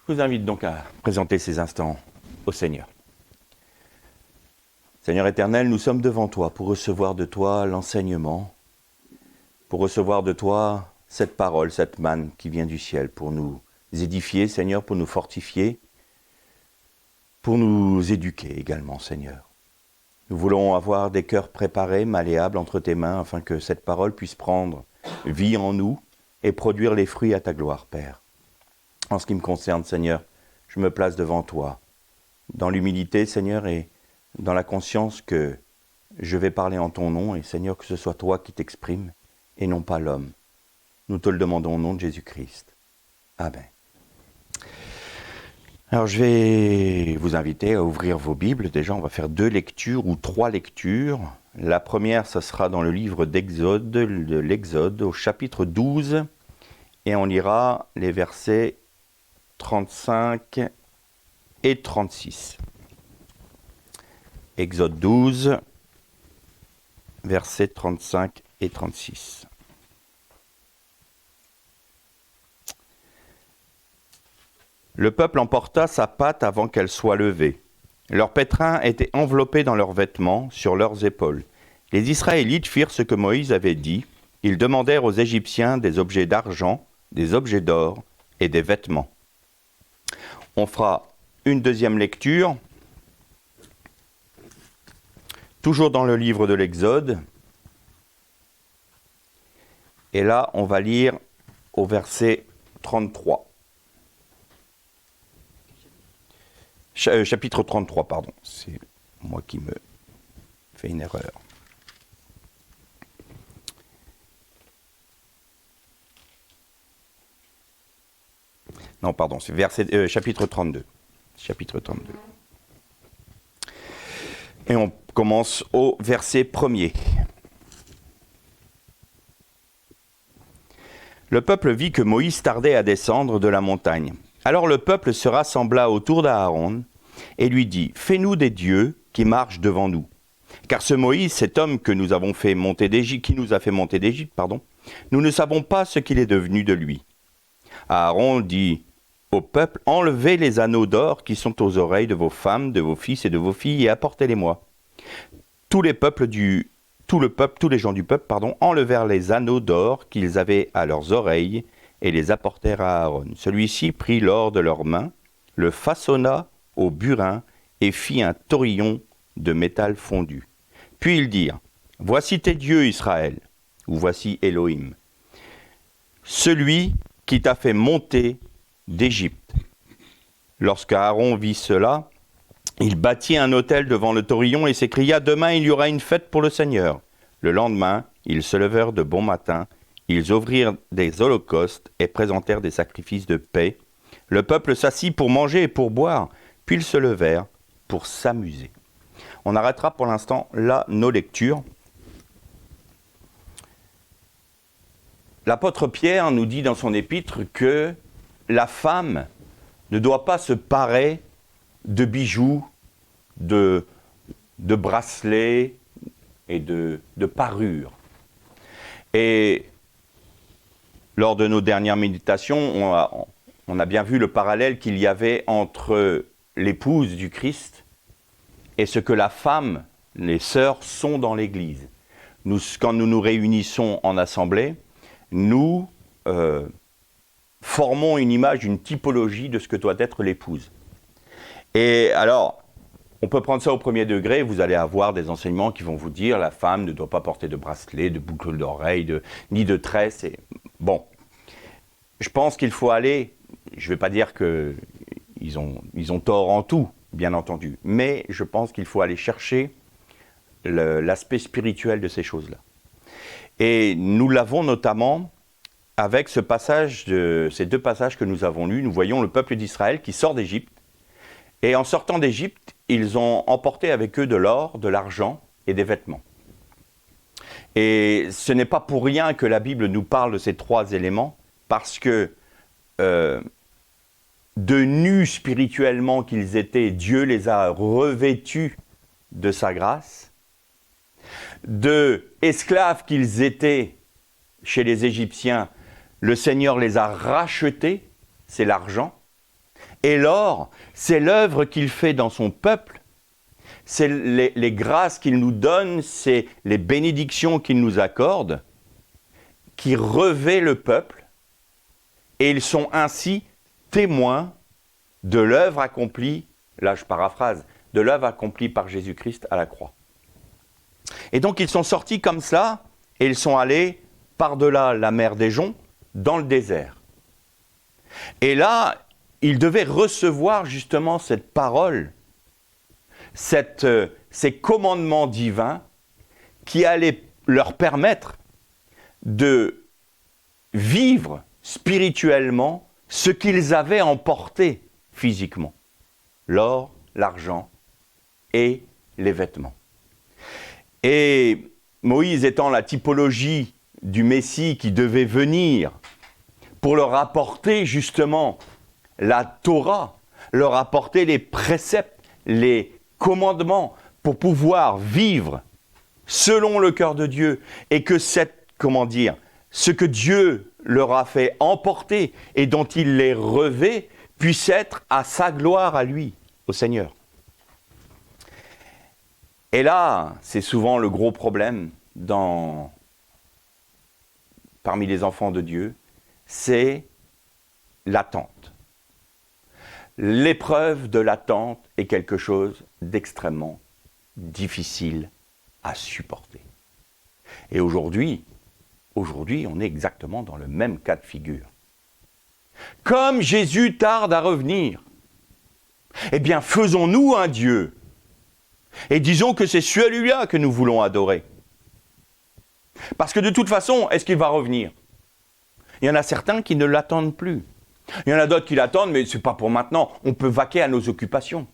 Je vous invite donc à présenter ces instants au Seigneur. Seigneur éternel, nous sommes devant toi pour recevoir de toi l'enseignement, pour recevoir de toi cette parole, cette manne qui vient du ciel, pour nous édifier, Seigneur, pour nous fortifier, pour nous éduquer également, Seigneur. Nous voulons avoir des cœurs préparés, malléables entre tes mains, afin que cette parole puisse prendre vie en nous et produire les fruits à ta gloire, Père. En ce qui me concerne, Seigneur, je me place devant toi, dans l'humilité, Seigneur, et dans la conscience que je vais parler en ton nom, et Seigneur, que ce soit toi qui t'exprimes, et non pas l'homme. Nous te le demandons au nom de Jésus-Christ. Amen. Alors, je vais vous inviter à ouvrir vos Bibles. Déjà, on va faire 2 lectures ou 3 lectures. La première, ce sera dans le livre d'Exode, de l'Exode, au chapitre 12, et on lira les versets 35 et 36. Exode 12, versets 35 et 36. Le peuple emporta sa pâte avant qu'elle soit levée. Leurs pétrins étaient enveloppés dans leurs vêtements, sur leurs épaules. Les Israélites firent ce que Moïse avait dit. Ils demandèrent aux Égyptiens des objets d'argent, des objets d'or et des vêtements. On fera une deuxième lecture, toujours dans le livre de l'Exode. Et là, on va lire au verset 33. Chapitre 33, pardon. C'est moi qui me fais une erreur. Non, pardon, c'est chapitre 32. Chapitre 32. Et on commence au verset 1er. Le peuple vit que Moïse tardait à descendre de la montagne. Alors le peuple se rassembla autour d'Aaron et lui dit « Fais-nous des dieux qui marchent devant nous. Car ce Moïse, cet homme que nous avons fait monter d'Égypte, qui nous a fait monter d'Égypte, nous ne savons pas ce qu'il est devenu de lui. » Aaron dit au peuple « Enlevez les anneaux d'or qui sont aux oreilles de vos femmes, de vos fils et de vos filles et apportez-les-moi. » Tous les gens du peuple, enlevèrent les anneaux d'or qu'ils avaient à leurs oreilles et les apportèrent à Aaron. Celui-ci prit l'or de leurs mains, le façonna au burin et fit un torillon de métal fondu. Puis ils dirent, « Voici tes dieux, Israël, ou voici Elohim, celui qui t'a fait monter d'Égypte. » Lorsque Aaron vit cela, il bâtit un autel devant le torillon et s'écria, « Demain il y aura une fête pour le Seigneur. » Le lendemain, ils se levèrent de bon matin, ils offrirent des holocaustes et présentèrent des sacrifices de paix. Le peuple s'assit pour manger et pour boire, puis ils se levèrent pour s'amuser. On arrêtera pour l'instant là nos lectures. L'apôtre Pierre nous dit dans son épître que la femme ne doit pas se parer de bijoux, de bracelets et de parures. Et lors de nos dernières méditations, on a bien vu le parallèle qu'il y avait entre l'épouse du Christ et ce que la femme, les sœurs, sont dans l'Église. Quand nous nous réunissons en assemblée, nous formons une image, une typologie de ce que doit être l'épouse. Et alors, on peut prendre ça au premier degré, vous allez avoir des enseignements qui vont vous dire la femme ne doit pas porter de bracelet, de boucle d'oreille, ni de tresse. Bon, je pense qu'il faut aller, je ne vais pas dire qu'ils ont tort en tout, bien entendu, mais je pense qu'il faut aller chercher l'aspect spirituel de ces choses-là. Et nous l'avons notamment avec ces 2 passages que nous avons lus. Nous voyons le peuple d'Israël qui sort d'Égypte. Et en sortant d'Égypte, ils ont emporté avec eux de l'or, de l'argent et des vêtements. Et ce n'est pas pour rien que la Bible nous parle de ces 3 éléments, parce que de nus spirituellement qu'ils étaient, Dieu les a revêtus de sa grâce. De esclaves qu'ils étaient chez les Égyptiens, le Seigneur les a rachetés, c'est l'argent. Et l'or, c'est l'œuvre qu'il fait dans son peuple, c'est les grâces qu'il nous donne, c'est les bénédictions qu'il nous accorde, qui revêt le peuple, et ils sont ainsi témoins de l'œuvre accomplie, là je paraphrase, de l'œuvre accomplie par Jésus-Christ à la croix. Et donc ils sont sortis comme cela, et ils sont allés par-delà la mer des Joncs, dans le désert. Et là, ils devaient recevoir justement cette parole, ces commandements divins qui allaient leur permettre de vivre spirituellement ce qu'ils avaient emporté physiquement, l'or, l'argent et les vêtements. Et Moïse étant la typologie du Messie qui devait venir pour leur apporter justement la Torah, leur apporter les préceptes, les commandements pour pouvoir vivre selon le cœur de Dieu et que ce que Dieu leur a fait emporter et dont il les revêt puisse être à sa gloire à lui, au Seigneur. Et là, c'est souvent le gros problème parmi les enfants de Dieu, c'est l'attente. L'épreuve de l'attente est quelque chose d'extrêmement difficile à supporter. Et aujourd'hui, on est exactement dans le même cas de figure. Comme Jésus tarde à revenir, eh bien faisons-nous un Dieu et disons que c'est celui-là que nous voulons adorer. Parce que de toute façon, est-ce qu'il va revenir ? Il y en a certains qui ne l'attendent plus. Il y en a d'autres qui l'attendent, mais ce n'est pas pour maintenant. On peut vaquer à nos occupations.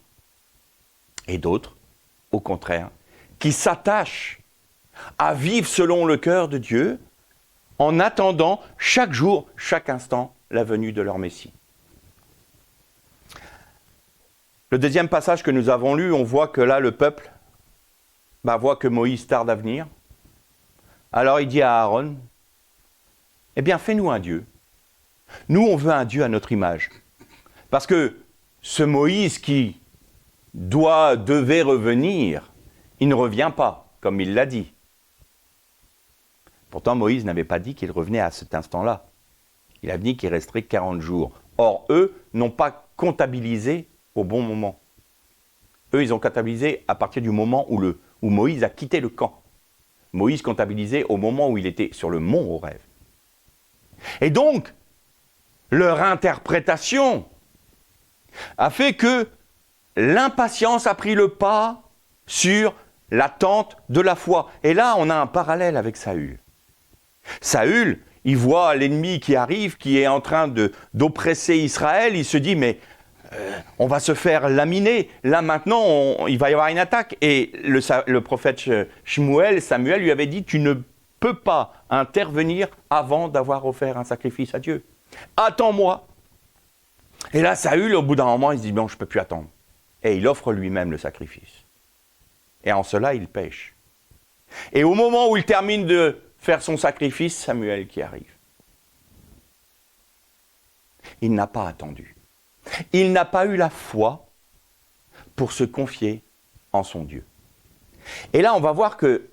Et d'autres, au contraire, qui s'attachent à vivre selon le cœur de Dieu, en attendant chaque jour, chaque instant, la venue de leur Messie. Le deuxième passage que nous avons lu, on voit que là, le peuple voit que Moïse tarde à venir. Alors il dit à Aaron, eh bien, fais-nous un Dieu. Nous, on veut un Dieu à notre image. Parce que ce Moïse qui devait revenir, il ne revient pas, comme il l'a dit. Pourtant, Moïse n'avait pas dit qu'il revenait à cet instant-là. Il a dit qu'il resterait 40 jours. Or, eux n'ont pas comptabilisé au bon moment. Eux, ils ont comptabilisé à partir du moment où Moïse a quitté le camp. Moïse comptabilisait au moment où il était sur le mont Horeb. Et donc, leur interprétation a fait que l'impatience a pris le pas sur l'attente de la foi. Et là, on a un parallèle avec Saül. Saül, il voit l'ennemi qui arrive, qui est en train d'oppresser Israël. Il se dit, mais on va se faire laminer. Là, maintenant, il va y avoir une attaque. Et le prophète Samuel lui avait dit, tu ne peux pas intervenir avant d'avoir offert un sacrifice à Dieu. Attends-moi. Et là, Saül, au bout d'un moment, il se dit, bon, je ne peux plus attendre. Et il offre lui-même le sacrifice. Et en cela, il pêche. Et au moment où il termine de faire son sacrifice, Samuel qui arrive. Il n'a pas attendu. Il n'a pas eu la foi pour se confier en son Dieu. Et là, on va voir que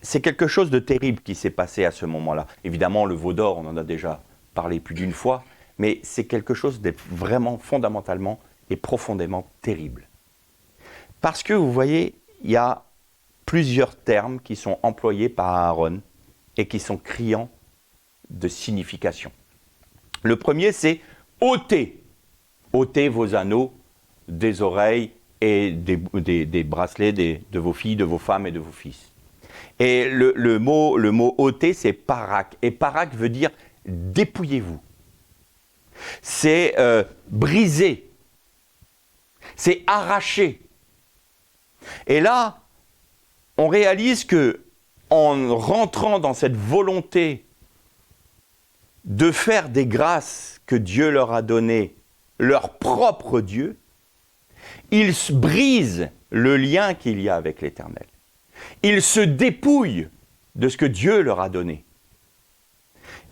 c'est quelque chose de terrible qui s'est passé à ce moment-là. Évidemment, le veau d'or, on en a déjà parlé plus d'une fois, mais c'est quelque chose de vraiment fondamentalement et profondément terrible. Parce que, vous voyez, il y a plusieurs termes qui sont employés par Aaron et qui sont criants de signification. Le premier, c'est « ôtez ». Ôtez vos anneaux des oreilles et des bracelets de vos filles, de vos femmes et de vos fils. Et le mot ôter, c'est parak. Et parak veut dire dépouillez-vous. C'est briser. C'est arracher. Et là, on réalise que en rentrant dans cette volonté de faire des grâces que Dieu leur a données, leur propre Dieu, ils brisent le lien qu'il y a avec l'Éternel. Ils se dépouillent de ce que Dieu leur a donné.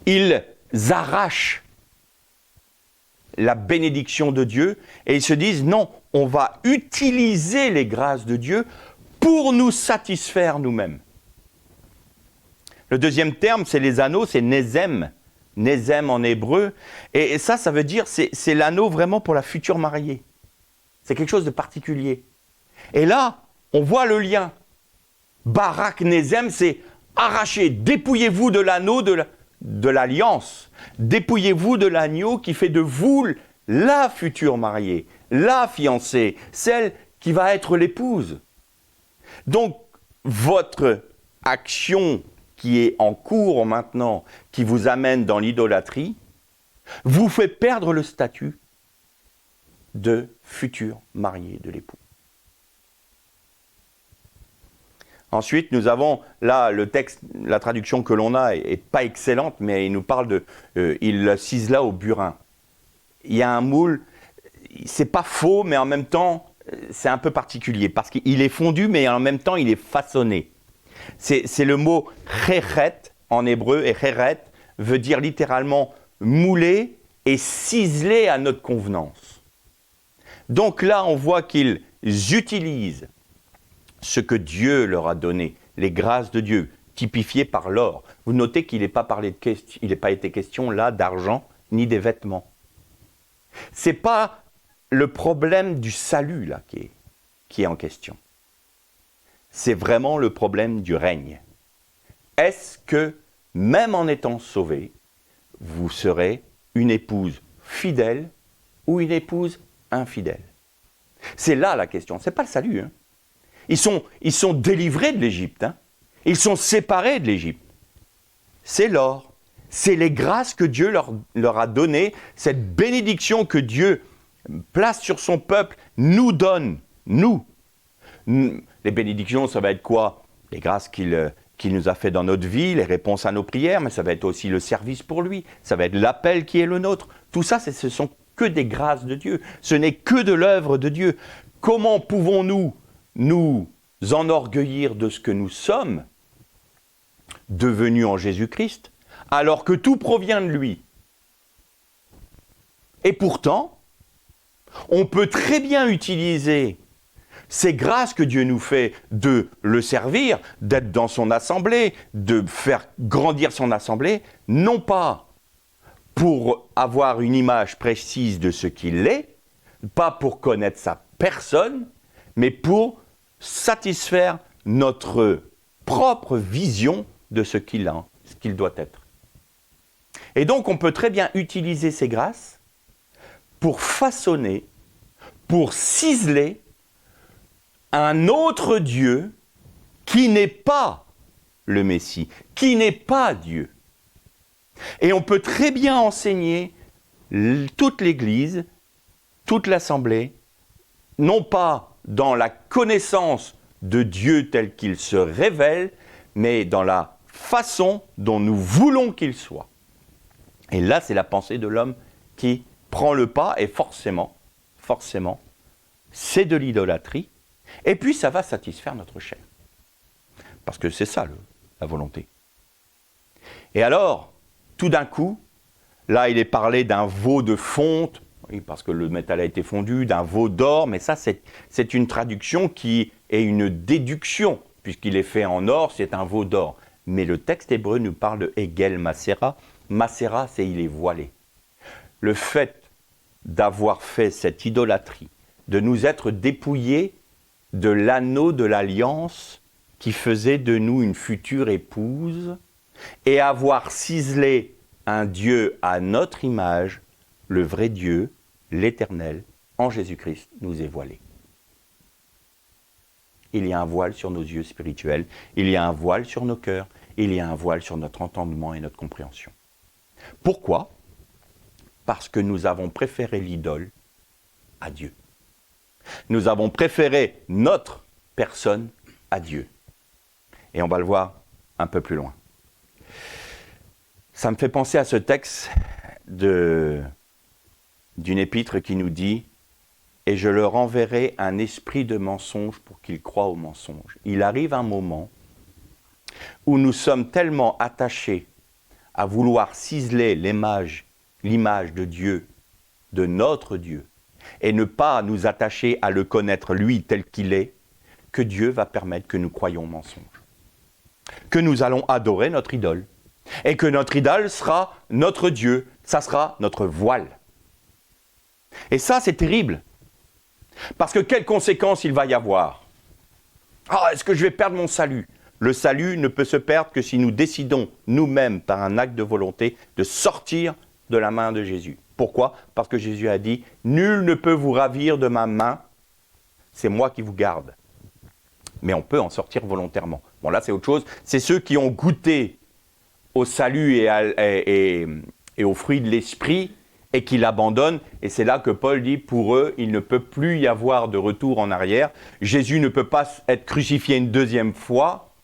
Ils arrachent la bénédiction de Dieu, et ils se disent non, on va utiliser les grâces de Dieu pour nous satisfaire nous-mêmes. Le deuxième terme, c'est les anneaux, c'est Nézem. Nézem en hébreu. Et ça veut dire, c'est l'anneau vraiment pour la future mariée. C'est quelque chose de particulier. Et là, on voit le lien. Barak Nézem, c'est arracher, dépouillez-vous de l'anneau de l'alliance. Dépouillez-vous de l'agneau qui fait de vous la future mariée, la fiancée, celle qui va être l'épouse. Donc, votre action qui est en cours maintenant, qui vous amène dans l'idolâtrie, vous fait perdre le statut de futur marié de l'époux. Ensuite, nous avons là le texte, la traduction que l'on a est pas excellente, mais il nous parle de, il cisela au burin. Il y a un moule, c'est pas faux, mais en même temps, c'est un peu particulier parce qu'il est fondu, mais en même temps, il est façonné. C'est le mot chéret en hébreu, et chéret veut dire littéralement mouler et ciseler à notre convenance. Donc là, on voit qu'ils utilisent ce que Dieu leur a donné, les grâces de Dieu, typifiées par l'or. Vous notez qu'il n'est pas été question là d'argent ni des vêtements. Ce n'est pas le problème du salut là qui est en question. C'est vraiment le problème du règne. Est-ce que, même en étant sauvé, vous serez une épouse fidèle ou une épouse infidèle? C'est là la question, ce n'est pas le salut. Hein. Ils sont délivrés de l'Égypte, hein. Ils sont séparés de l'Égypte. C'est l'or, c'est les grâces que Dieu leur a données, cette bénédiction que Dieu place sur son peuple, nous donne, nous. Les bénédictions, ça va être quoi? Les grâces qu'il nous a fait dans notre vie, les réponses à nos prières, mais ça va être aussi le service pour lui, ça va être l'appel qui est le nôtre. Tout ça, ce sont que des grâces de Dieu, ce n'est que de l'œuvre de Dieu. Comment pouvons-nous nous enorgueillir de ce que nous sommes devenus en Jésus-Christ, alors que tout provient de lui? Et pourtant, on peut très bien utiliser ces grâces que Dieu nous fait de le servir, d'être dans son assemblée, de faire grandir son assemblée, non pas pour avoir une image précise de ce qu'il est, pas pour connaître sa personne, mais pour satisfaire notre propre vision de ce qu'il doit être. Et donc, on peut très bien utiliser ces grâces pour façonner, pour ciseler un autre Dieu qui n'est pas le Messie, qui n'est pas Dieu. Et on peut très bien enseigner toute l'Église, toute l'Assemblée, non pas dans la connaissance de Dieu tel qu'il se révèle, mais dans la façon dont nous voulons qu'il soit. Et là, c'est la pensée de l'homme qui prend le pas, et forcément, c'est de l'idolâtrie, et puis ça va satisfaire notre chair. Parce que c'est ça, la volonté. Et alors, tout d'un coup, là, il est parlé d'un veau de fonte, oui, parce que le métal a été fondu, d'un veau d'or, mais ça, c'est une traduction qui est une déduction, puisqu'il est fait en or, c'est un veau d'or. Mais le texte hébreu nous parle de Egel Masera. Masera, c'est il est voilé. Le fait d'avoir fait cette idolâtrie, de nous être dépouillés de l'anneau de l'alliance qui faisait de nous une future épouse, et avoir ciselé un Dieu à notre image, le vrai Dieu, l'Éternel, en Jésus-Christ, nous est voilé. Il y a un voile sur nos yeux spirituels, il y a un voile sur nos cœurs, il y a un voile sur notre entendement et notre compréhension. Pourquoi? Parce que nous avons préféré l'idole à Dieu. Nous avons préféré notre personne à Dieu. Et on va le voir un peu plus loin. Ça me fait penser à ce texte d'une épître qui nous dit « Et je leur enverrai un esprit de mensonge pour qu'ils croient au mensonge. » Il arrive un moment où nous sommes tellement attachés à vouloir ciseler l'image de Dieu de notre Dieu et ne pas nous attacher à le connaître lui tel qu'il est, que Dieu va permettre que nous croyions au mensonge. Que nous allons adorer notre idole. Et que notre idole sera notre Dieu, ça sera notre voile. Et ça, c'est terrible. Parce que quelles conséquences il va y avoir ? Ah, est-ce que je vais perdre mon salut ? Le salut ne peut se perdre que si nous décidons nous-mêmes, par un acte de volonté, de sortir de la main de Jésus. Pourquoi ? Parce que Jésus a dit « Nul ne peut vous ravir de ma main, c'est moi qui vous garde. » Mais on peut en sortir volontairement. Bon, là, c'est autre chose. C'est ceux qui ont goûté au salut et aux fruits de l'esprit et qui l'abandonnent. Et c'est là que Paul dit, pour eux, il ne peut plus y avoir de retour en arrière. Jésus ne peut pas être crucifié une deuxième fois.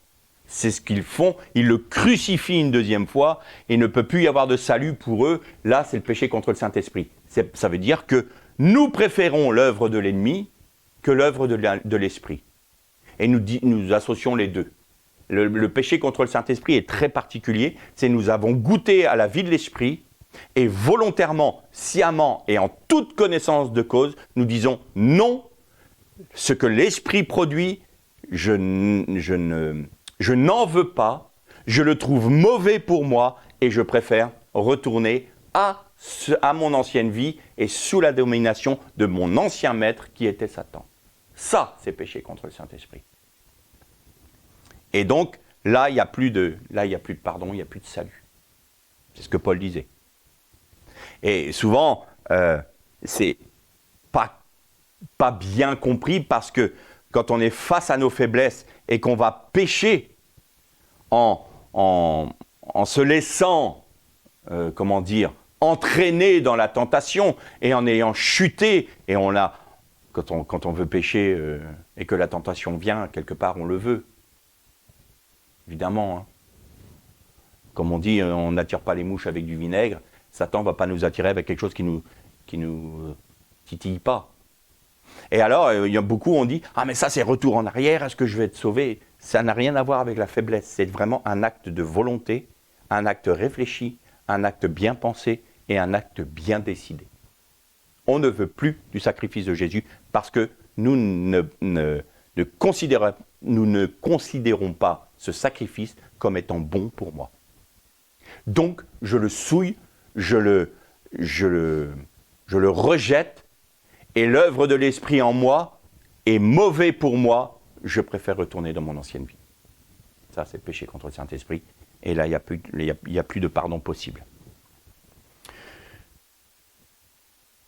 C'est ce qu'ils font. Ils le crucifient une deuxième fois. Il ne peut plus y avoir de salut pour eux. Là, c'est le péché contre le Saint-Esprit. Ça veut dire que nous préférons l'œuvre de l'ennemi que l'œuvre de l'Esprit. Et nous associons les deux. Le péché contre le Saint-Esprit est très particulier. C'est nous avons goûté à la vie de l'Esprit et volontairement, sciemment et en toute connaissance de cause, nous disons non, ce que l'Esprit produit, je n'en veux pas, je le trouve mauvais pour moi et je préfère retourner à mon ancienne vie et sous la domination de mon ancien maître qui était Satan. Ça, c'est péché contre le Saint-Esprit. Et donc, là, il n'y a plus de pardon, il n'y a plus de salut. C'est ce que Paul disait. Et souvent, c'est pas bien compris parce que quand on est face à nos faiblesses et qu'on va pécher en se laissant, entraîner dans la tentation et en ayant chuté, et quand on veut pécher et que la tentation vient, quelque part, on le veut. Évidemment. Hein. Comme on dit, on n'attire pas les mouches avec du vinaigre. Satan ne va pas nous attirer avec quelque chose qui nous titille pas. Et alors, il y a beaucoup, on dit, ah mais ça c'est retour en arrière, est-ce que je vais être sauvé ? Ça n'a rien à voir avec la faiblesse. C'est vraiment un acte de volonté, un acte réfléchi, un acte bien pensé et un acte bien décidé. On ne veut plus du sacrifice de Jésus parce que nous ne considérons pas ce sacrifice comme étant bon pour moi. Donc, je le souille, je le rejette, et l'œuvre de l'Esprit en moi est mauvais pour moi, je préfère retourner dans mon ancienne vie. Ça, c'est le péché contre le Saint-Esprit, et là, il n'y a plus de pardon possible.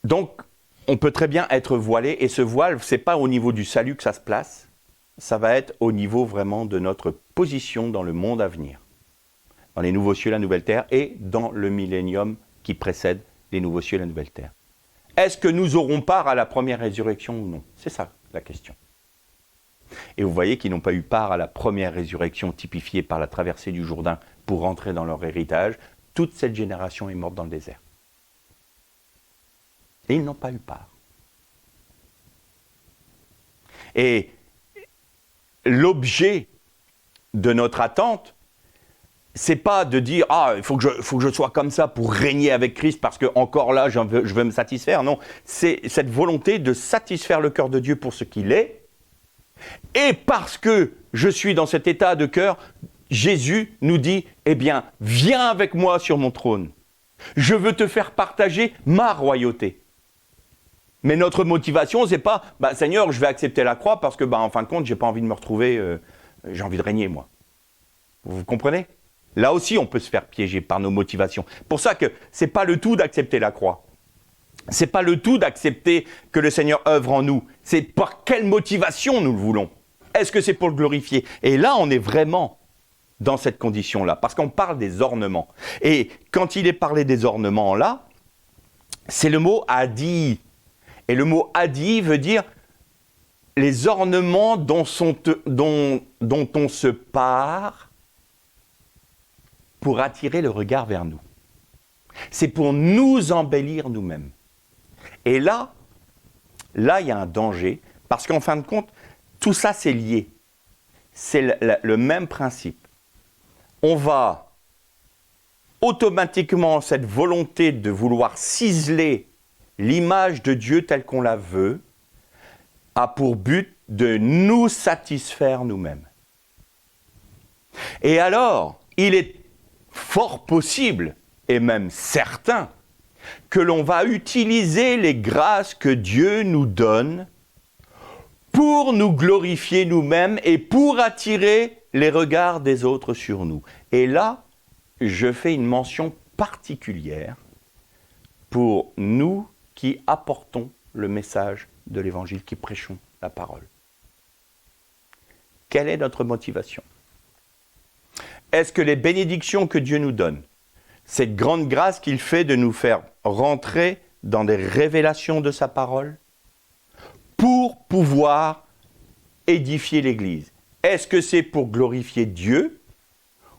Donc, on peut très bien être voilé, et ce voile, ce n'est pas au niveau du salut que ça se place, ça va être au niveau vraiment de notre position dans le monde à venir, dans les nouveaux cieux et la nouvelle terre, et dans le millénium qui précède les nouveaux cieux et la nouvelle terre. Est-ce que nous aurons part à la première résurrection ou non ? C'est ça la question. Et vous voyez qu'ils n'ont pas eu part à la première résurrection typifiée par la traversée du Jourdain pour rentrer dans leur héritage. Toute cette génération est morte dans le désert. Et ils n'ont pas eu part. Et l'objet de notre attente, c'est pas de dire « Ah, il faut que je sois comme ça pour régner avec Christ parce que encore là, je veux me satisfaire. » Non, c'est cette volonté de satisfaire le cœur de Dieu pour ce qu'il est. Et parce que je suis dans cet état de cœur, Jésus nous dit « Eh bien, viens avec moi sur mon trône. Je veux te faire partager ma royauté. » Mais notre motivation, c'est pas « Seigneur, je vais accepter la croix parce que, en fin de compte, j'ai pas envie de me retrouver, j'ai envie de régner, moi. » Vous comprenez ? Là aussi, on peut se faire piéger par nos motivations. Pour ça que c'est pas le tout d'accepter la croix. C'est pas le tout d'accepter que le Seigneur œuvre en nous. C'est par quelle motivation nous le voulons. Est-ce que c'est pour le glorifier ? Et là, on est vraiment dans cette condition-là, parce qu'on parle des ornements. Et quand il est parlé des ornements là, c'est le mot hadi. Et le mot hadi veut dire les ornements dont on se pare pour attirer le regard vers nous. C'est pour nous embellir nous-mêmes. Et là, il y a un danger, parce qu'en fin de compte, tout ça c'est lié. C'est le même principe. On va automatiquement, cette volonté de vouloir ciseler l'image de Dieu telle qu'on la veut, a pour but de nous satisfaire nous-mêmes. Et alors, il est fort possible, et même certain, que l'on va utiliser les grâces que Dieu nous donne pour nous glorifier nous-mêmes et pour attirer les regards des autres sur nous. Et là, je fais une mention particulière pour nous qui apportons le message de l'Évangile, qui prêchons la parole. Quelle est notre motivation ? Est-ce que les bénédictions que Dieu nous donne, cette grande grâce qu'il fait de nous faire rentrer dans des révélations de sa parole, pour pouvoir édifier l'Église, est-ce que c'est pour glorifier Dieu,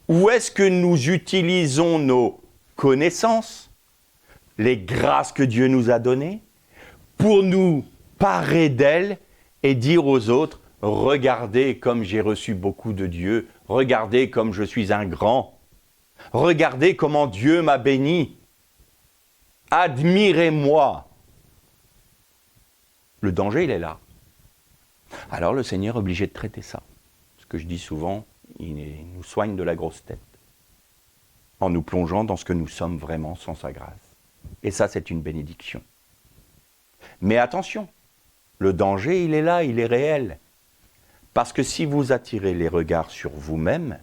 ou est-ce que nous utilisons nos connaissances, les grâces que Dieu nous a données, pour nous parer d'elles et dire aux autres, regardez comme j'ai reçu beaucoup de Dieu, regardez comme je suis un grand, regardez comment Dieu m'a béni, admirez-moi. Le danger, il est là. Alors le Seigneur est obligé de traiter ça. Ce que je dis souvent, il nous soigne de la grosse tête, en nous plongeant dans ce que nous sommes vraiment sans sa grâce. Et ça, c'est une bénédiction. Mais attention, le danger, il est là, il est réel. Parce que si vous attirez les regards sur vous-même,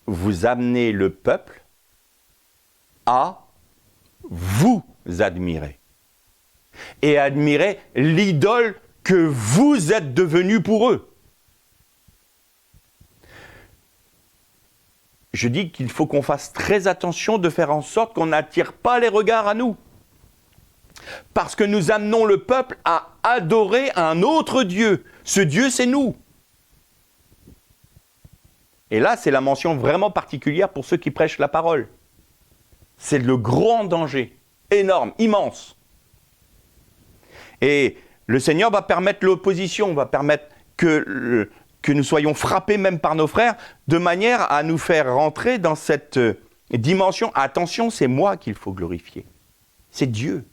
vous amenez le peuple à vous admirer. Et admirer l'idole que vous êtes devenu pour eux. Je dis qu'il faut qu'on fasse très attention de faire en sorte qu'on n'attire pas les regards à nous. Parce que nous amenons le peuple à adorer un autre Dieu. Ce Dieu, c'est nous. Et là, c'est la mention vraiment particulière pour ceux qui prêchent la parole. C'est le grand danger, énorme, immense. Et le Seigneur va permettre l'opposition, va permettre que nous soyons frappés même par nos frères, de manière à nous faire rentrer dans cette dimension. Attention, c'est moi qu'il faut glorifier. C'est Dieu.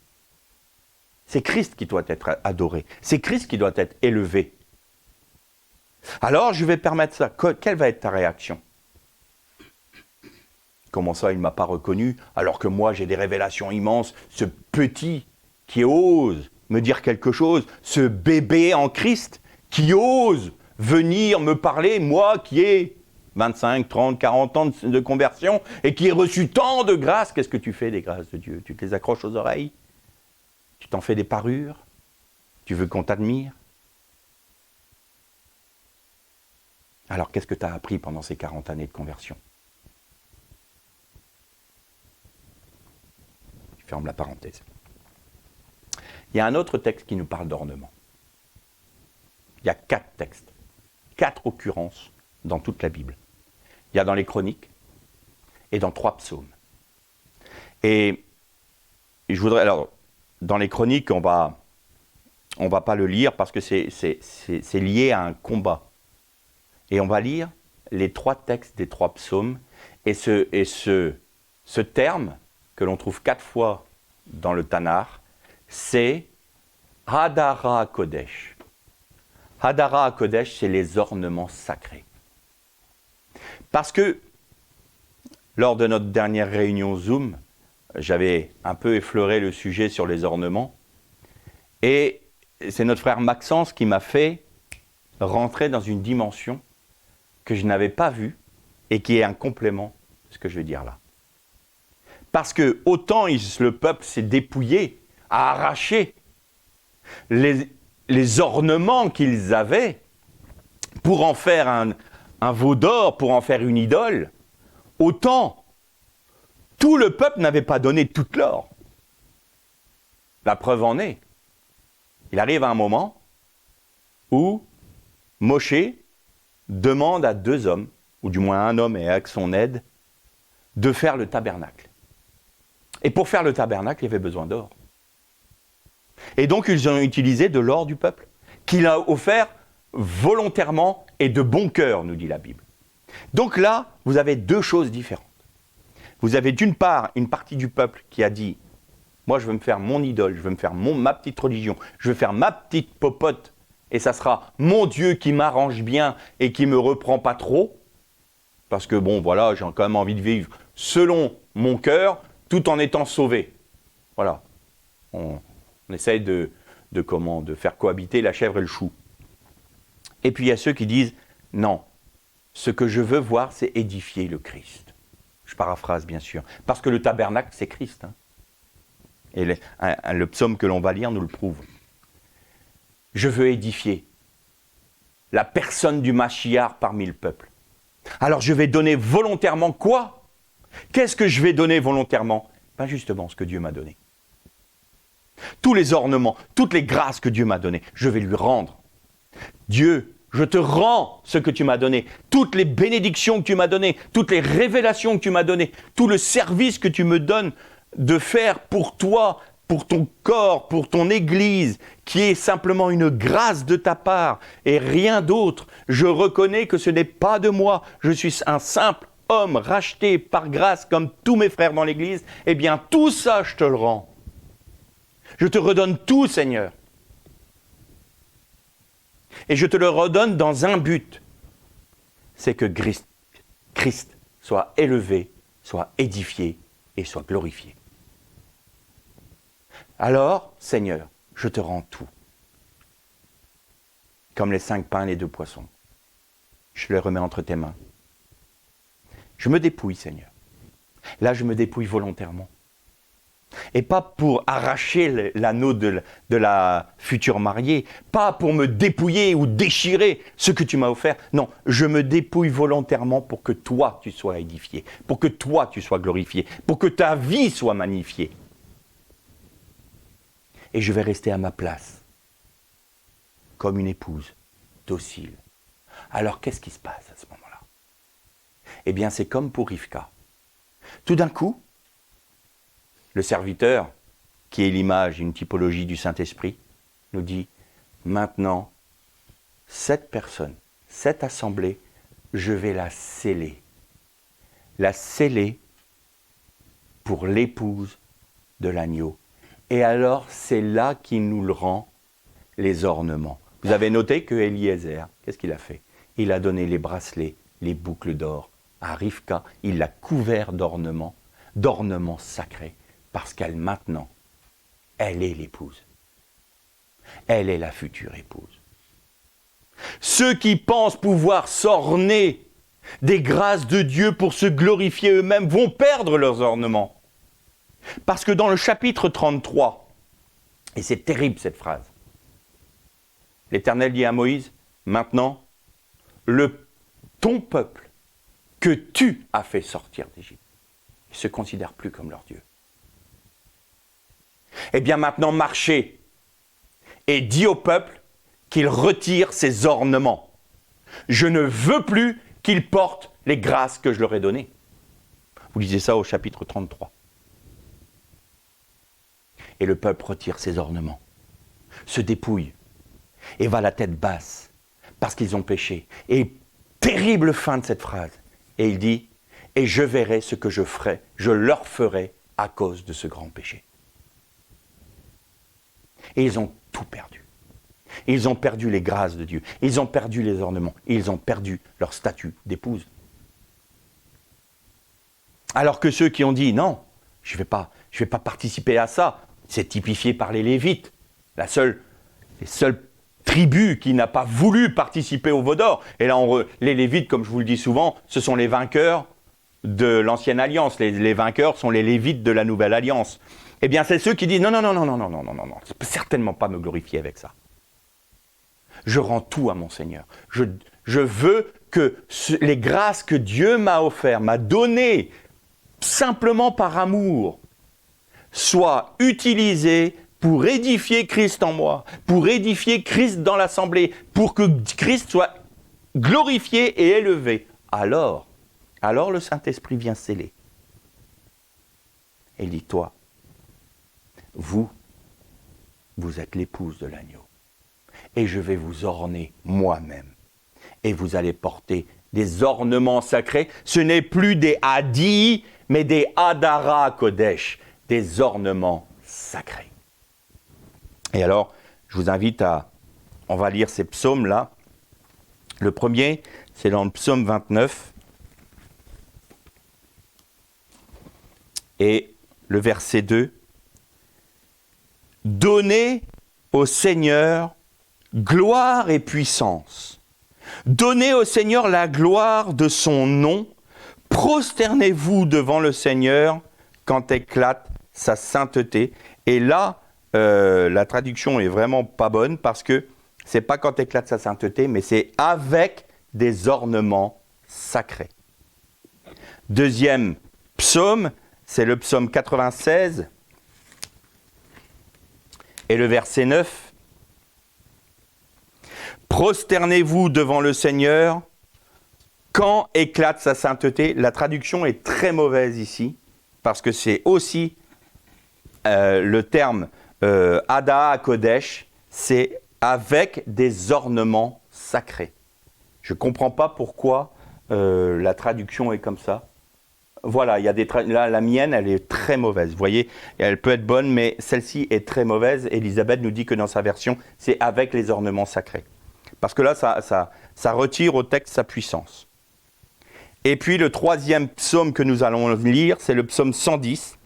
C'est Christ qui doit être adoré. C'est Christ qui doit être élevé. Alors, je vais permettre ça. Quelle va être ta réaction ? Comment ça, il ne m'a pas reconnu, alors que moi, j'ai des révélations immenses. Ce petit qui ose me dire quelque chose, ce bébé en Christ qui ose venir me parler, moi qui ai 25, 30, 40 ans de conversion et qui ai reçu tant de grâces. Qu'est-ce que tu fais des grâces de Dieu ? Tu te les accroches aux oreilles ? Tu t'en fais des parures ? Tu veux qu'on t'admire ? Alors, qu'est-ce que tu as appris pendant ces 40 années de conversion ? Je ferme la parenthèse. Il y a un autre texte qui nous parle d'ornement. Il y a 4 textes, 4 occurrences dans toute la Bible. Il y a dans les Chroniques et dans 3 psaumes. Et je voudrais... Alors, dans les Chroniques, on va pas le lire parce que c'est lié à un combat. Et on va lire les 3 textes des 3 psaumes. Et ce terme, que l'on trouve 4 fois dans le Tanakh, c'est Hadara Kodesh. Hadara Kodesh, c'est les ornements sacrés. Parce que, lors de notre dernière réunion Zoom, j'avais un peu effleuré le sujet sur les ornements. Et c'est notre frère Maxence qui m'a fait rentrer dans une dimension que je n'avais pas vue et qui est un complément de ce que je vais dire là. Parce que autant le peuple s'est dépouillé, a arraché les ornements qu'ils avaient pour en faire un veau d'or, pour en faire une idole, autant tout le peuple n'avait pas donné toute l'or. La preuve en est. Il arrive à un moment où Moshe demande à 2 hommes, ou du moins un homme et avec son aide, de faire le tabernacle. Et pour faire le tabernacle, il y avait besoin d'or. Et donc, ils ont utilisé de l'or du peuple, qu'il a offert volontairement et de bon cœur, nous dit la Bible. Donc là, vous avez 2 choses différentes. Vous avez d'une part une partie du peuple qui a dit « Moi, je veux me faire mon idole, je veux me faire ma petite religion, je veux faire ma petite popote, et ça sera mon Dieu qui m'arrange bien et qui me reprend pas trop, parce que bon, voilà, j'ai quand même envie de vivre selon mon cœur, tout en étant sauvé. Voilà. On essaye de faire cohabiter la chèvre et le chou. Et puis il y a ceux qui disent, non, ce que je veux voir, c'est édifier le Christ. Je paraphrase bien sûr, parce que le tabernacle, c'est Christ. Hein. Et le psaume que l'on va lire nous le prouve. Je veux édifier la personne du Machiar parmi le peuple. Alors je vais donner volontairement quoi? Qu'est-ce que je vais donner volontairement? Ben justement ce que Dieu m'a donné. Tous les ornements, toutes les grâces que Dieu m'a données, je vais lui rendre. Dieu, je te rends ce que tu m'as donné, toutes les bénédictions que tu m'as données, toutes les révélations que tu m'as données, tout le service que tu me donnes de faire pour toi, pour ton corps, pour ton Église, qui est simplement une grâce de ta part et rien d'autre. Je reconnais que ce n'est pas de moi, je suis un simple homme racheté par grâce comme tous mes frères dans l'Église. Eh bien, tout ça, je te le rends. Je te redonne tout, Seigneur. Et je te le redonne dans un but. C'est que Christ soit élevé, soit édifié et soit glorifié. Alors, Seigneur, je te rends tout. Comme les 5 pains et les 2 poissons. Je les remets entre tes mains. Je me dépouille, Seigneur. Là, je me dépouille volontairement. Et pas pour arracher l'anneau de la future mariée, pas pour me dépouiller ou déchirer ce que tu m'as offert. Non, je me dépouille volontairement pour que toi, tu sois édifié, pour que toi, tu sois glorifié, pour que ta vie soit magnifiée. Et je vais rester à ma place, comme une épouse, docile. Alors, qu'est-ce qui se passe à ce moment-là? Eh bien, c'est comme pour Rivka. Tout d'un coup, le serviteur, qui est l'image, une typologie du Saint-Esprit, nous dit, maintenant, cette personne, cette assemblée, je vais la sceller. La sceller pour l'épouse de l'agneau. Et alors, c'est là qu'il nous le rend, les ornements. Vous avez noté que Eliezer, qu'est-ce qu'il a fait? Il a donné les bracelets, les boucles d'or à Rivka. Il l'a couvert d'ornements sacrés. Parce qu'elle, maintenant, elle est l'épouse. Elle est la future épouse. Ceux qui pensent pouvoir s'orner des grâces de Dieu pour se glorifier eux-mêmes vont perdre leurs ornements. Parce que dans le chapitre 33, et c'est terrible cette phrase, l'Éternel dit à Moïse, maintenant, ton peuple que tu as fait sortir d'Égypte, ils ne se considèrent plus comme leur Dieu. Eh bien maintenant, marchez et dis au peuple qu'il retire ses ornements. Je ne veux plus qu'ils portent les grâces que je leur ai données. Vous lisez ça au chapitre 33. Et le peuple retire ses ornements, se dépouille et va la tête basse parce qu'ils ont péché. Et terrible fin de cette phrase. Et il dit, et je verrai ce que je leur ferai à cause de ce grand péché. Et ils ont tout perdu. Ils ont perdu les grâces de Dieu. Ils ont perdu les ornements. Ils ont perdu leur statut d'épouse. Alors que ceux qui ont dit, non, je vais pas participer à ça, c'est typifié par les Lévites. Les seules tribus qui n'a pas voulu participer au veau d'or. Et là, les Lévites, comme je vous le dis souvent, ce sont les vainqueurs de l'ancienne alliance. Les vainqueurs sont les Lévites de la nouvelle alliance. Eh bien, c'est ceux qui disent non, je ne peux certainement pas me glorifier avec ça. Je rends tout à mon Seigneur. Je veux que les grâces que Dieu m'a offertes, m'a données, simplement par amour, soient utilisées pour édifier Christ en moi, pour édifier Christ dans l'assemblée, pour que Christ soit glorifié et élevé. Alors le Saint-Esprit vient sceller. Et il dit, toi, vous êtes l'épouse de l'agneau. Et je vais vous orner moi-même. Et vous allez porter des ornements sacrés. Ce n'est plus des hadis, mais des hadara kodesh, des ornements sacré. Et alors, je vous invite on va lire ces psaumes-là. Le premier, c'est dans le psaume 29. Et le verset 2. Donnez au Seigneur gloire et puissance. Donnez au Seigneur la gloire de son nom. Prosternez-vous devant le Seigneur quand éclate sa sainteté. Et là, la traduction est vraiment pas bonne parce que c'est pas quand éclate sa sainteté, mais c'est avec des ornements sacrés. Deuxième psaume, c'est le psaume 96 et le verset 9. Prosternez-vous devant le Seigneur quand éclate sa sainteté. La traduction est très mauvaise ici, parce que c'est aussi le terme Ada Kodesh, c'est avec des ornements sacrés. Je ne comprends pas pourquoi la traduction est comme ça. Voilà, il y a là, la mienne, elle est très mauvaise. Vous voyez, elle peut être bonne, mais celle-ci est très mauvaise. Elisabeth nous dit que dans sa version, c'est avec les ornements sacrés. Parce que là, ça retire au texte sa puissance. Et puis le troisième psaume que nous allons lire, c'est le psaume 110.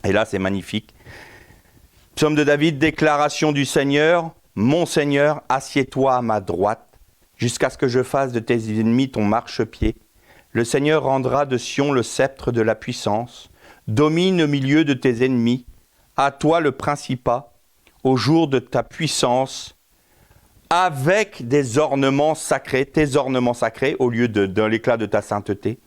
Et là, c'est magnifique. Psaume de David, déclaration du Seigneur. Mon Seigneur, assieds-toi à ma droite, jusqu'à ce que je fasse de tes ennemis ton marchepied. Le Seigneur rendra de Sion le sceptre de la puissance. Domine au milieu de tes ennemis. À toi le principat, au jour de ta puissance, avec des ornements sacrés, tes ornements sacrés, au lieu de l'éclat de ta sainteté.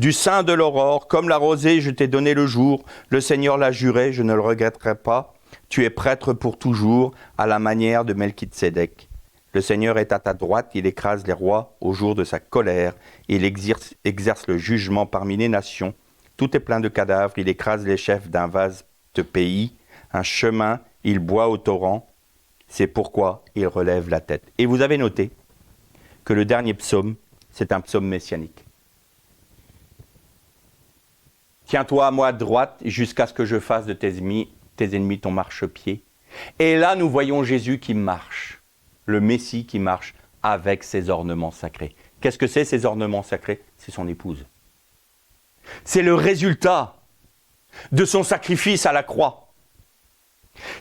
Du sein de l'aurore, comme la rosée, je t'ai donné le jour. Le Seigneur l'a juré, je ne le regretterai pas. Tu es prêtre pour toujours, à la manière de Melchitsédek. Le Seigneur est à ta droite, il écrase les rois au jour de sa colère. Il exerce le jugement parmi les nations. Tout est plein de cadavres, il écrase les chefs d'un vaste pays. Un chemin, il boit au torrent. C'est pourquoi il relève la tête. Et vous avez noté que le dernier psaume, c'est un psaume messianique. Tiens-toi à moi à droite jusqu'à ce que je fasse de tes ennemis ton marchepied. Et là, nous voyons Jésus qui marche. Le Messie qui marche avec ses ornements sacrés. Qu'est-ce que c'est ces ornements sacrés? C'est son épouse. C'est le résultat de son sacrifice à la croix.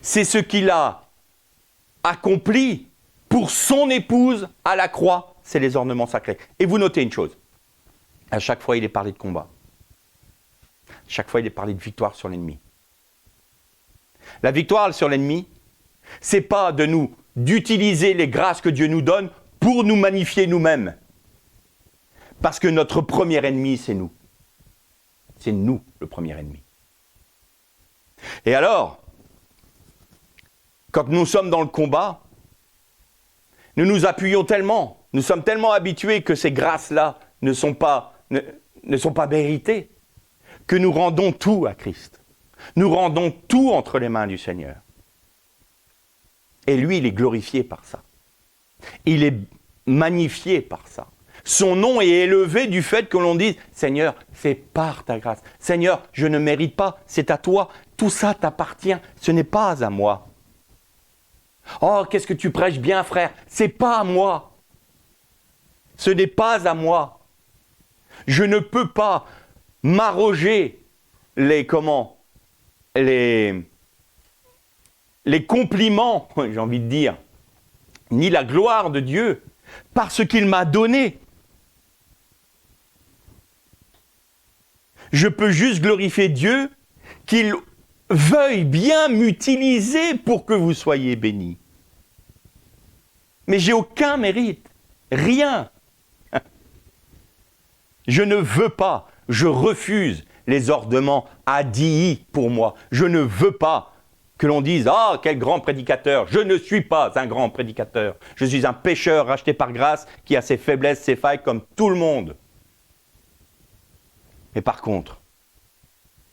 C'est ce qu'il a accompli pour son épouse à la croix, c'est les ornements sacrés. Et vous notez une chose, à chaque fois il est parlé de combat. Chaque fois il est parlé de victoire sur l'ennemi. La victoire sur l'ennemi, c'est pas d'utiliser les grâces que Dieu nous donne pour nous magnifier nous-mêmes. Parce que notre premier ennemi, c'est nous. C'est nous le premier ennemi. Et alors, quand nous sommes dans le combat, nous nous appuyons tellement, nous sommes tellement habitués que ces grâces-là ne sont pas méritées, que nous rendons tout à Christ. Nous rendons tout entre les mains du Seigneur. Et lui, il est glorifié par ça. Il est magnifié par ça. Son nom est élevé du fait que l'on dise « Seigneur, c'est par ta grâce. Seigneur, je ne mérite pas, c'est à toi. Tout ça t'appartient, ce n'est pas à moi. » Oh, qu'est-ce que tu prêches bien, frère. C'est pas à moi. Ce n'est pas à moi. Je ne peux pas m'arroger les compliments, j'ai envie de dire, ni la gloire de Dieu, parce qu'il m'a donné. Je peux juste glorifier Dieu, qu'il veuille bien m'utiliser pour que vous soyez bénis. Mais j'ai aucun mérite, rien. Je ne veux pas, je refuse les ornements adii pour moi. Je ne veux pas que l'on dise « Ah, quel grand prédicateur !» Je ne suis pas un grand prédicateur. Je suis un pécheur racheté par grâce qui a ses faiblesses, ses failles comme tout le monde. Mais par contre,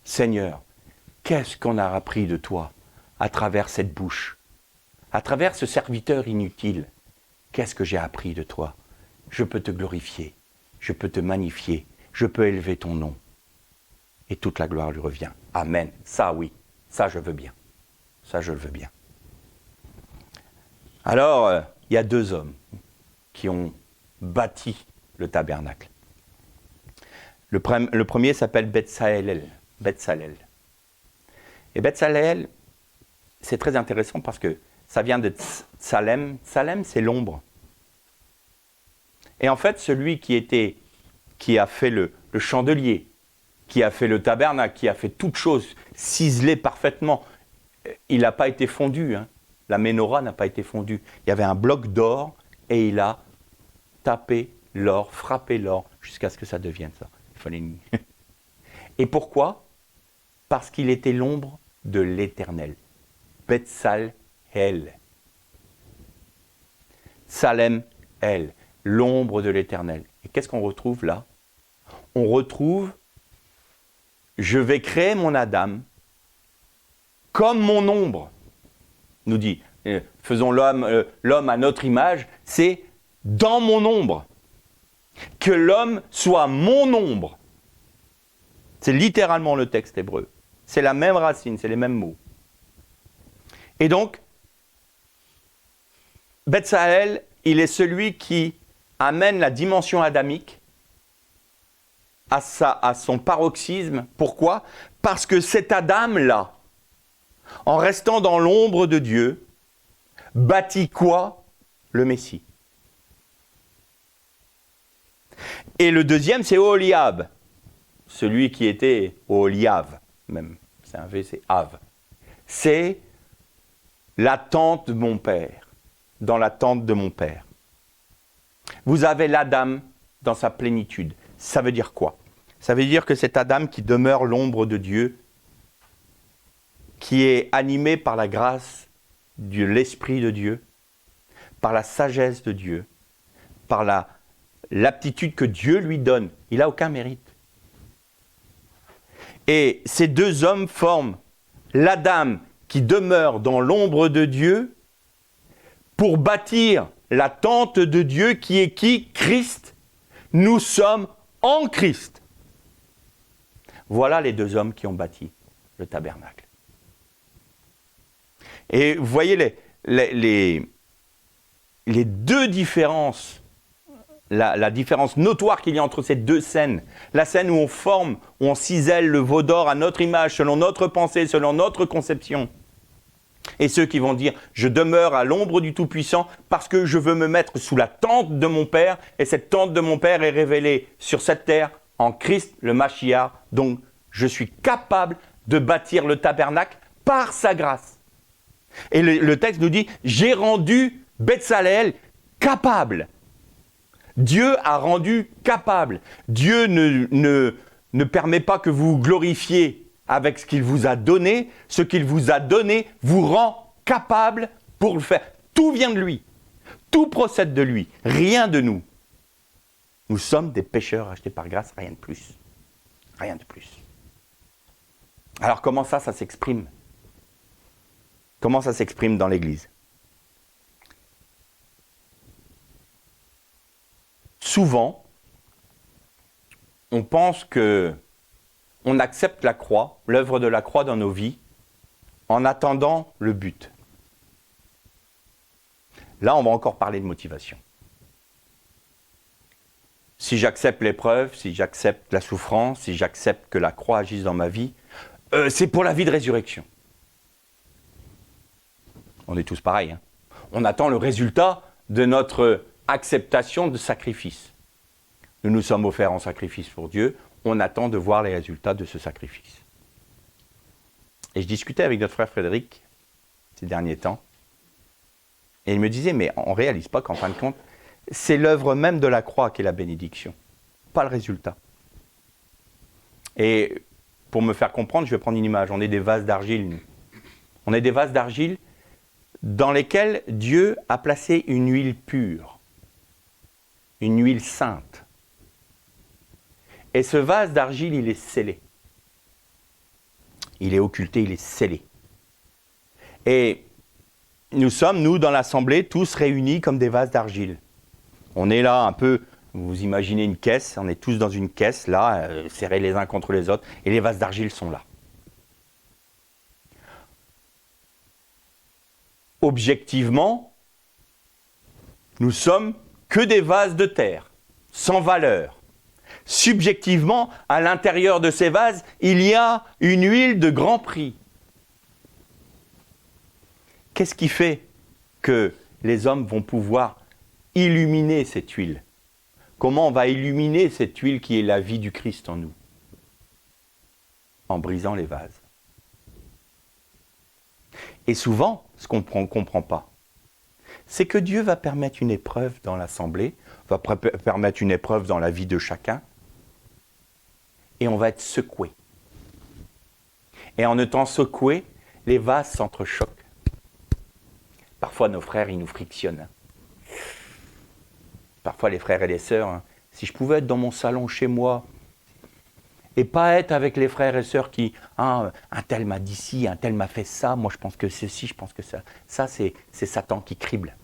Seigneur, qu'est-ce qu'on a appris de toi à travers cette bouche, à travers ce serviteur inutile? Qu'est-ce que j'ai appris de toi? Je peux te glorifier, je peux te magnifier, je peux élever ton nom. Et toute la gloire lui revient. Amen. Ça oui, ça je veux bien. Ça, je le veux bien. Alors, il y a deux hommes qui ont bâti le tabernacle. Le premier s'appelle Betsalel. Et Betsalel, c'est très intéressant parce que ça vient de Tsalem. Tsalem, c'est l'ombre. Et en fait, celui qui a fait le chandelier, qui a fait le tabernacle, qui a fait toutes choses ciselées parfaitement, il n'a pas été fondu. La menorah n'a pas été fondue. Il y avait un bloc d'or et il a tapé l'or, frappé l'or, jusqu'à ce que ça devienne ça. Il fallait une... Et pourquoi ? Parce qu'il était l'ombre de l'Éternel. Betsalel. Salem, El, l'ombre de l'Éternel. Et qu'est-ce qu'on retrouve là ? On retrouve, je vais créer mon Adam comme mon ombre, nous dit, faisons l'homme à notre image, c'est dans mon ombre. Que l'homme soit mon ombre. C'est littéralement le texte hébreu. C'est la même racine, c'est les mêmes mots. Et donc, Betsalel, il est celui qui amène la dimension adamique à son paroxysme. Pourquoi ? Parce que cet Adam-là, en restant dans l'ombre de Dieu, bâtit quoi ? Le Messie. Et le deuxième, c'est Oholiab, celui qui était Oholiav, même, c'est un V, c'est Av. C'est la tente de mon Père, dans la tente de mon Père. Vous avez l'Adam dans sa plénitude. Ça veut dire quoi ? Ça veut dire que cet Adam qui demeure l'ombre de Dieu, qui est animé par la grâce de l'Esprit de Dieu, par la sagesse de Dieu, par l'aptitude que Dieu lui donne. Il n'a aucun mérite. Et ces deux hommes forment l'Adam qui demeure dans l'ombre de Dieu pour bâtir la tente de Dieu qui est qui ? Christ. Nous sommes en Christ. Voilà les deux hommes qui ont bâti le tabernacle. Et vous voyez les deux différences, la différence notoire qu'il y a entre ces deux scènes. La scène où on forme, où on cisèle le veau d'or à notre image, selon notre pensée, selon notre conception. Et ceux qui vont dire, je demeure à l'ombre du Tout-Puissant parce que je veux me mettre sous la tente de mon Père, et cette tente de mon Père est révélée sur cette terre en Christ, le Mashiach. Donc, je suis capable de bâtir le tabernacle par sa grâce. Et le texte nous dit, j'ai rendu Betsalel capable. Dieu a rendu capable. Dieu ne permet pas que vous vous glorifiez avec ce qu'il vous a donné. Ce qu'il vous a donné vous rend capable pour le faire. Tout vient de lui. Tout procède de lui. Rien de nous. Nous sommes des pécheurs achetés par grâce, rien de plus. Rien de plus. Alors comment ça s'exprime ? Comment ça s'exprime dans l'Église ? Souvent, on pense que on accepte la croix, l'œuvre de la croix dans nos vies, en attendant le but. Là, on va encore parler de motivation. Si j'accepte l'épreuve, si j'accepte la souffrance, si j'accepte que la croix agisse dans ma vie, c'est pour la vie de résurrection. On est tous pareils. On attend le résultat de notre acceptation de sacrifice. Nous nous sommes offerts en sacrifice pour Dieu. On attend de voir les résultats de ce sacrifice. Et je discutais avec notre frère Frédéric ces derniers temps. Et il me disait, mais on ne réalise pas qu'en fin de compte, c'est l'œuvre même de la croix qui est la bénédiction, pas le résultat. Et pour me faire comprendre, je vais prendre une image. On est des vases d'argile, nous. On est des vases d'argile dans lesquels Dieu a placé une huile pure, une huile sainte. Et ce vase d'argile, il est scellé. Il est occulté, il est scellé. Et nous sommes, nous, dans l'assemblée, tous réunis comme des vases d'argile. On est là un peu, vous imaginez une caisse, on est tous dans une caisse, là, serrés les uns contre les autres, et les vases d'argile sont là. Objectivement, nous sommes que des vases de terre, sans valeur. Subjectivement, à l'intérieur de ces vases, il y a une huile de grand prix. Qu'est-ce qui fait que les hommes vont pouvoir illuminer cette huile? Comment on va illuminer cette huile qui est la vie du Christ en nous? En brisant les vases. Et souvent, ce qu'on ne comprend pas, c'est que Dieu va permettre une épreuve dans l'assemblée, va permettre une épreuve dans la vie de chacun, et on va être secoué. Et en étant secoué, les vases s'entrechoquent. Parfois, nos frères, ils nous frictionnent. Parfois, les frères et les sœurs, si je pouvais être dans mon salon chez moi, et pas être avec les frères et sœurs qui, un tel m'a dit ci, un tel m'a fait ça, moi je pense que c'est ci, je pense que ça. Ça, c'est Satan qui crible.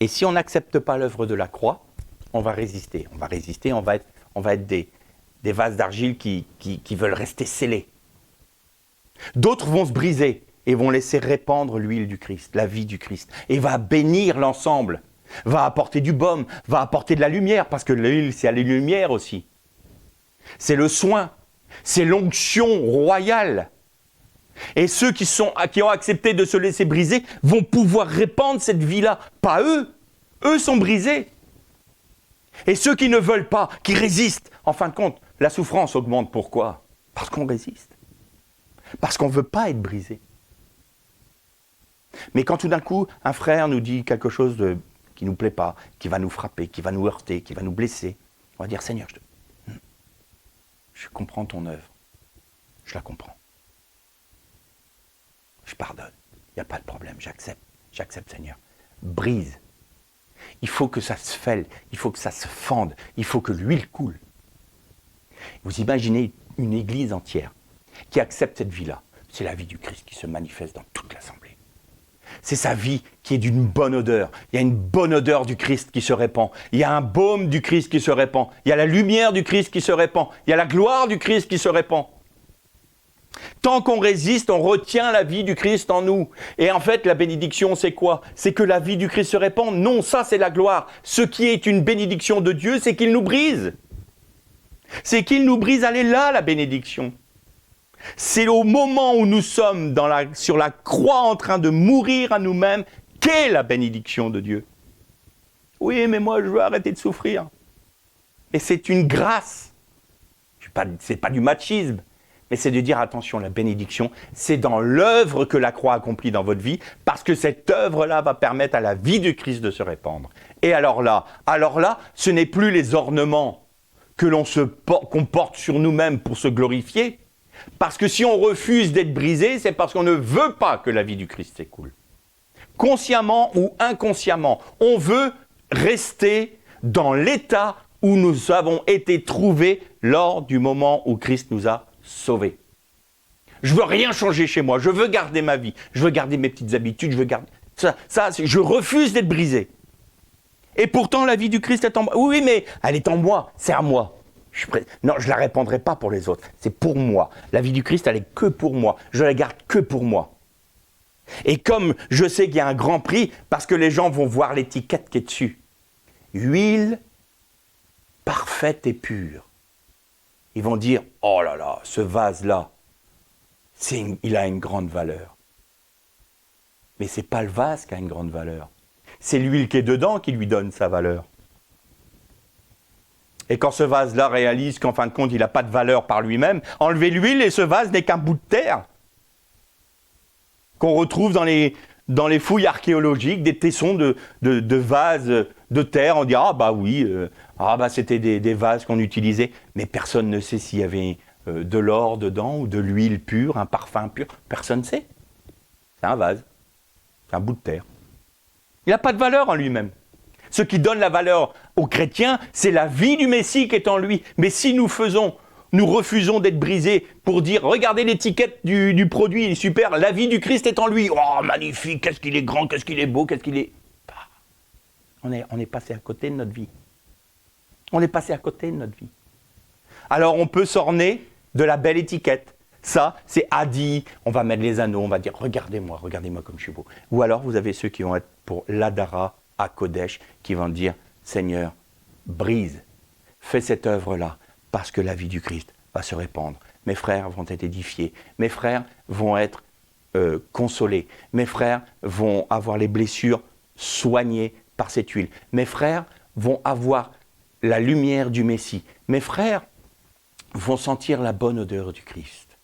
Et si on n'accepte pas l'œuvre de la croix, on va résister. On va résister, on va être des vases d'argile qui veulent rester scellés. D'autres vont se briser et vont laisser répandre l'huile du Christ, la vie du Christ, et va bénir l'ensemble, va apporter du baume, va apporter de la lumière, parce que l'huile, c'est la lumière aussi. C'est le soin, c'est l'onction royale. Et ceux qui ont accepté de se laisser briser vont pouvoir répandre cette vie-là. Pas eux. Eux sont brisés. Et ceux qui ne veulent pas, qui résistent, en fin de compte, la souffrance augmente. Pourquoi? Parce qu'on résiste. Parce qu'on ne veut pas être brisé. Mais quand tout d'un coup, un frère nous dit quelque chose qui ne nous plaît pas, qui va nous frapper, qui va nous heurter, qui va nous blesser, on va dire, Seigneur, je comprends ton œuvre. Je la comprends. Je pardonne. Il n'y a pas de problème. J'accepte. J'accepte, Seigneur. Brise. Il faut que ça se fêle. Il faut que ça se fende. Il faut que l'huile coule. Vous imaginez une église entière qui accepte cette vie-là. C'est la vie du Christ qui se manifeste dans toute l'assemblée. C'est sa vie qui est d'une bonne odeur. Il y a une bonne odeur du Christ qui se répand. Il y a un baume du Christ qui se répand. Il y a la lumière du Christ qui se répand. Il y a la gloire du Christ qui se répand. Tant qu'on résiste, on retient la vie du Christ en nous. Et en fait, la bénédiction, c'est quoi? C'est que la vie du Christ se répand. Non, ça, c'est la gloire. Ce qui est une bénédiction de Dieu, c'est qu'il nous brise. C'est qu'il nous brise. Elle est là, la bénédiction. C'est au moment où nous sommes sur la croix en train de mourir à nous-mêmes qu'est la bénédiction de Dieu. Oui, mais moi, je veux arrêter de souffrir. Et c'est une grâce. C'est pas du machisme. Mais c'est de dire, attention, la bénédiction, c'est dans l'œuvre que la croix accomplit dans votre vie, parce que cette œuvre-là va permettre à la vie du Christ de se répandre. Et alors là, ce n'est plus les ornements qu'on porte sur nous-mêmes pour se glorifier, parce que si on refuse d'être brisé, c'est parce qu'on ne veut pas que la vie du Christ s'écoule. Consciemment ou inconsciemment, on veut rester dans l'état où nous avons été trouvés lors du moment où Christ nous a sauvés. Je veux rien changer chez moi, je veux garder ma vie, je veux garder mes petites habitudes, je veux garder je refuse d'être brisé. Et pourtant la vie du Christ est en moi. Oui, mais elle est en moi, c'est à moi. Non, je ne la répandrai pas pour les autres, c'est pour moi. La vie du Christ, elle est que pour moi, je la garde que pour moi. Et comme je sais qu'il y a un grand prix, parce que les gens vont voir l'étiquette qui est dessus. Huile parfaite et pure. Ils vont dire, oh là là, ce vase-là, il a une grande valeur. Mais ce n'est pas le vase qui a une grande valeur. C'est l'huile qui est dedans qui lui donne sa valeur. Et quand ce vase-là réalise qu'en fin de compte, il n'a pas de valeur par lui-même, enlevez l'huile et ce vase n'est qu'un bout de terre qu'on retrouve dans les fouilles archéologiques, des tessons de vases de terre. On dit, ah bah oui, c'était des vases qu'on utilisait. Mais personne ne sait s'il y avait de l'or dedans ou de l'huile pure, un parfum pur. Personne ne sait. C'est un vase. C'est un bout de terre. Il n'a pas de valeur en lui-même. Ce qui donne la valeur aux chrétiens, c'est la vie du Messie qui est en lui. Mais si nous refusons d'être brisés pour dire, regardez l'étiquette du produit, il est super, la vie du Christ est en lui. Oh, magnifique, qu'est-ce qu'il est grand, qu'est-ce qu'il est beau, qu'est-ce qu'il est... On est passé à côté de notre vie. On est passé à côté de notre vie. Alors on peut s'orner de la belle étiquette. Ça, c'est Adi. On va mettre les anneaux, on va dire regardez-moi comme je suis beau. Ou alors vous avez ceux qui vont être pour l'Adara à Kodesh, qui vont dire Seigneur, brise, fais cette œuvre-là, parce que la vie du Christ va se répandre. Mes frères vont être édifiés, mes frères vont être consolés, mes frères vont avoir les blessures soignées par cette huile, mes frères vont avoir la lumière du Messie, mes frères vont sentir la bonne odeur du Christ.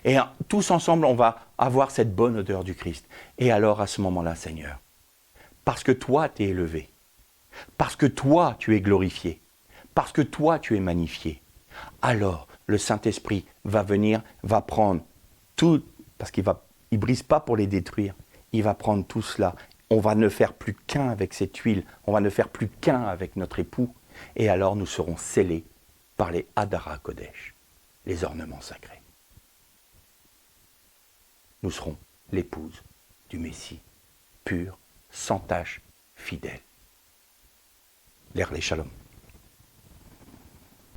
Et tous ensemble, on va avoir cette bonne odeur du Christ. Et alors, à ce moment-là, Seigneur, parce que toi, tu es élevé, parce que toi, tu es glorifié, parce que toi, tu es magnifié, alors le Saint-Esprit va venir, va prendre tout, parce qu'il ne brise pas pour les détruire, il va prendre tout cela. On va ne faire plus qu'un avec cette huile, on va ne faire plus qu'un avec notre époux, et alors nous serons scellés par les Hadara Kodesh, les ornements sacrés. Nous serons l'épouse du Messie, pure, sans tache, fidèle. L'Erlé Shalom.